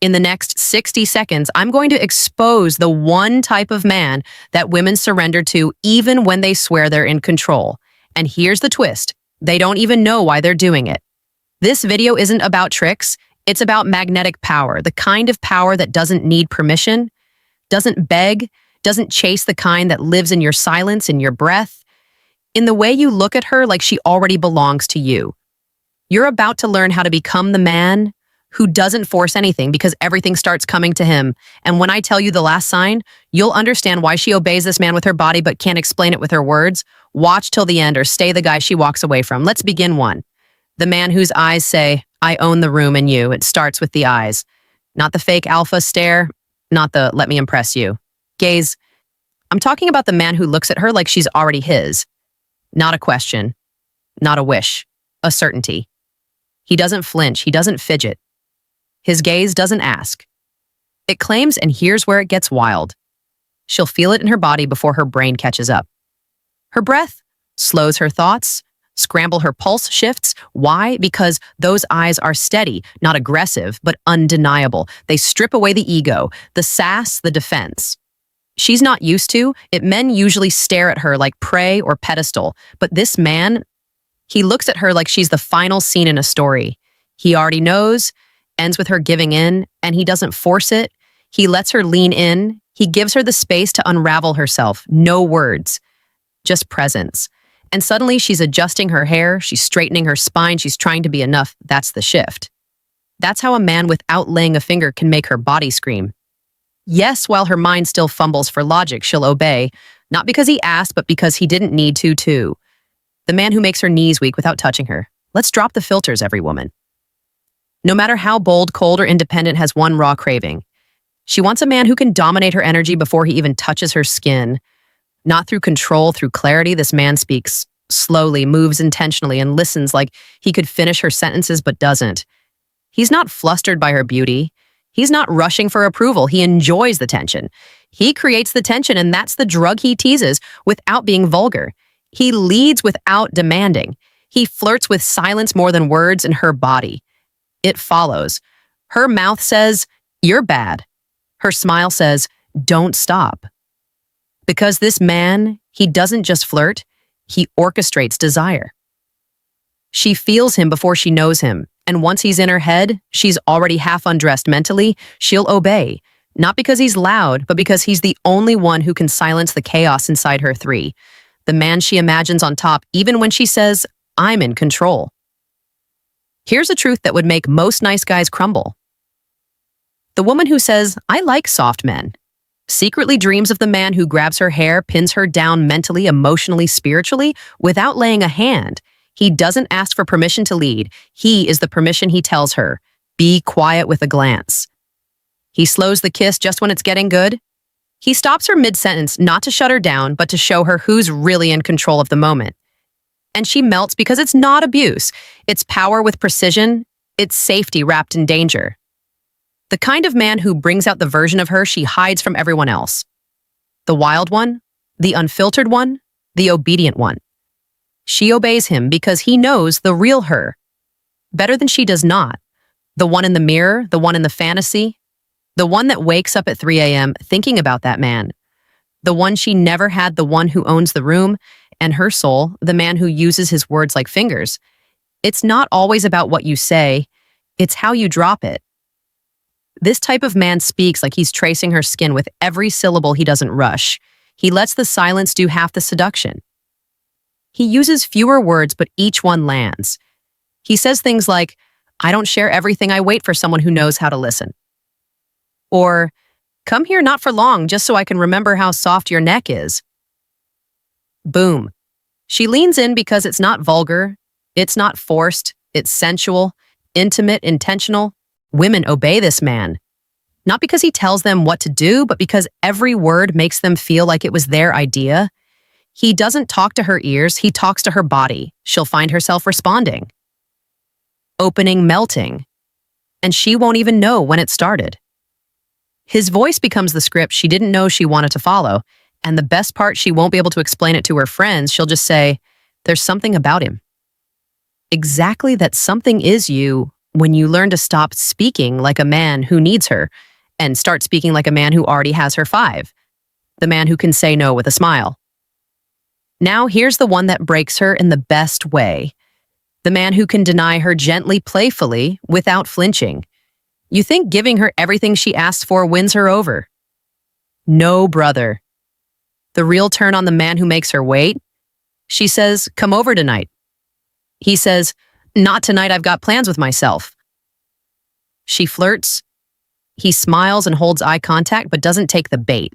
In the next 60 seconds, I'm going to expose the one type of man that women surrender to even when they swear they're in control. And here's the twist. They don't even know why they're doing it. This video isn't about tricks. It's about magnetic power, the kind of power that doesn't need permission, doesn't beg, doesn't chase, the kind that lives in your silence, in your breath, in the way you look at her like she already belongs to you. You're about to learn how to become the man who doesn't force anything because everything starts coming to him. And when I tell you the last sign, you'll understand why she obeys this man with her body but can't explain it with her words. Watch till the end or stay the guy she walks away from. Let's begin one. The man whose eyes say, I own the room and you. It starts with the eyes. Not the fake alpha stare, not the let me impress you. Gaze. I'm talking about the man who looks at her like she's already his. Not a question, not a wish, a certainty. He doesn't flinch, he doesn't fidget. His gaze doesn't ask. It claims, and here's where it gets wild. She'll feel it in her body before her brain catches up. Her breath slows her thoughts, scramble her pulse shifts. Why? Because those eyes are steady, not aggressive, but undeniable. They strip away the ego, the sass, the defense. She's not used to it. Men usually stare at her like prey or pedestal, but this man, he looks at her like she's the final scene in a story. He already knows, ends with her giving in, and he doesn't force it. He lets her lean in. He gives her the space to unravel herself. No words, just presence. And suddenly she's adjusting her hair, she's straightening her spine, she's trying to be enough. That's the shift. That's how a man without laying a finger can make her body scream. Yes, while her mind still fumbles for logic, she'll obey, not because he asked, but because he didn't need to, too. The man who makes her knees weak without touching her. Let's drop the filters, every woman. No matter how bold, cold, or independent, has one raw craving. She wants a man who can dominate her energy before he even touches her skin. Not through control, through clarity. This man speaks slowly, moves intentionally, and listens like he could finish her sentences but doesn't. He's not flustered by her beauty. He's not rushing for approval. He enjoys the tension. He creates the tension, and that's the drug he teases without being vulgar. He leads without demanding. He flirts with silence more than words in her body. It follows. Her mouth says, you're bad. Her smile says, don't stop. Because this man, he doesn't just flirt, he orchestrates desire. She feels him before she knows him, and once he's in her head, she's already half undressed mentally, she'll obey. Not because he's loud, but because he's the only one who can silence the chaos inside her three. The man she imagines on top, even when she says, I'm in control. Here's a truth that would make most nice guys crumble. The woman who says, I like soft men, secretly dreams of the man who grabs her hair, pins her down mentally, emotionally, spiritually, without laying a hand. He doesn't ask for permission to lead. He is the permission he tells her. Be quiet with a glance. He slows the kiss just when it's getting good. He stops her mid-sentence, not to shut her down, but to show her who's really in control of the moment. And she melts because it's not abuse. It's power with precision. It's safety wrapped in danger. The kind of man who brings out the version of her she hides from everyone else. The wild one, the unfiltered one, the obedient one. She obeys him because he knows the real her. Better than she does not. The one in the mirror, the one in the fantasy, the one that wakes up at 3 a.m. thinking about that man. The one she never had, the one who owns the room and her soul, the man who uses his words like fingers. It's not always about what you say, it's how you drop it. This type of man speaks like he's tracing her skin with every syllable. He doesn't rush. He lets the silence do half the seduction. He uses fewer words, but each one lands. He says things like, I don't share everything, I wait for someone who knows how to listen. Or, come here not for long, just so I can remember how soft your neck is. Boom. She leans in because it's not vulgar, it's not forced, it's sensual, intimate, intentional. Women obey this man. Not because he tells them what to do, but because every word makes them feel like it was their idea. He doesn't talk to her ears, he talks to her body. She'll find herself responding. Opening, melting. And she won't even know when it started. His voice becomes the script she didn't know she wanted to follow. And the best part, she won't be able to explain it to her friends. She'll just say, there's something about him. Exactly, that something is you, When you learn to stop speaking like a man who needs her and start speaking like a man who already has her five, the man who can say no with a smile. Now, here's the one that breaks her in the best way. The man who can deny her gently, playfully, without flinching. You think giving her everything she asks for wins her over? No, brother. The real turn on the man who makes her wait? She says, "Come over tonight." He says, "Not tonight, I've got plans with myself." She flirts. He smiles and holds eye contact but doesn't take the bait.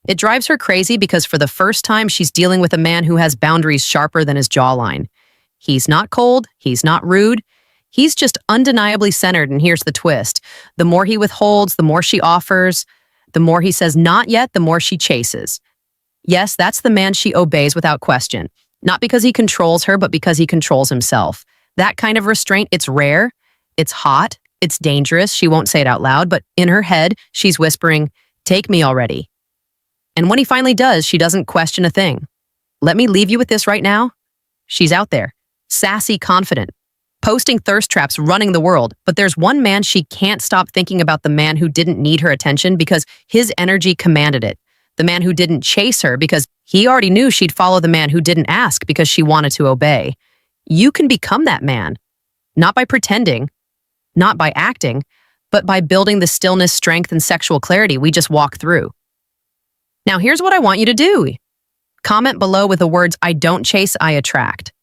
It drives her crazy because for the first time, she's dealing with a man who has boundaries sharper than his jawline. He's not cold, he's not rude, he's just undeniably centered, and here's the twist. The more he withholds, the more she offers. The more he says not yet, the more she chases. Yes, that's the man she obeys without question. Not because he controls her, but because he controls himself. That kind of restraint, it's rare, it's hot, it's dangerous. She won't say it out loud, but in her head, she's whispering, "Take me already." And when he finally does, she doesn't question a thing. Let me leave you with this right now. She's out there, sassy, confident, posting thirst traps, running the world. But there's one man she can't stop thinking about, the man who didn't need her attention because his energy commanded it. The man who didn't chase her because he already knew she'd follow the man who didn't ask because she wanted to obey. You can become that man, not by pretending, not by acting, but by building the stillness, strength, and sexual clarity we just walked through. Now, here's what I want you to do. Comment below with the words, "I don't chase, I attract."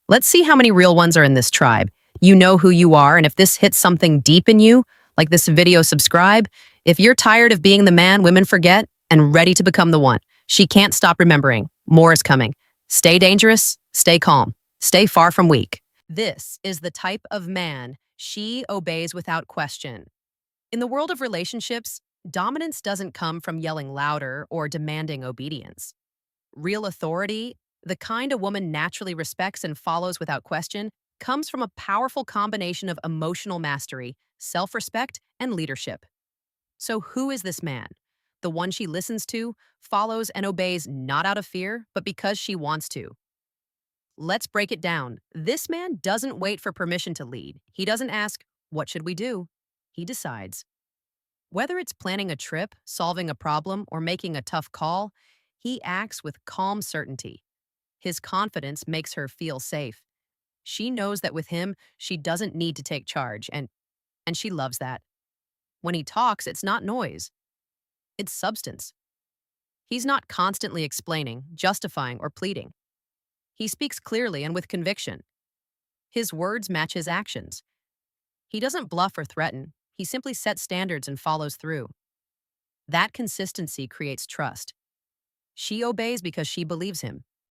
Let's see how many real ones are in this tribe. You know who you are, and if this hits something deep in you, like this video, subscribe. If you're tired of being the man women forget and ready to become the one, she can't stop remembering. More is coming. Stay dangerous, stay calm, stay far from weak. This is the type of man she obeys without question. In the world of relationships, dominance doesn't come from yelling louder or demanding obedience. Real authority, the kind a woman naturally respects and follows without question, comes from a powerful combination of emotional mastery, self-respect, and leadership. So who is this man? The one she listens to, follows, and obeys not out of fear, but because she wants to. Let's break it down. This man doesn't wait for permission to lead. He doesn't ask, "What should we do?" He decides. Whether it's planning a trip, solving a problem, or making a tough call, he acts with calm certainty. His confidence makes her feel safe. She knows that with him, she doesn't need to take charge, and she loves that. When he talks, it's not noise. It's substance. He's not constantly explaining, justifying, or pleading. He speaks clearly and with conviction. His words match his actions. He doesn't bluff or threaten. He simply sets standards and follows through. That consistency creates trust. She obeys because she believes him.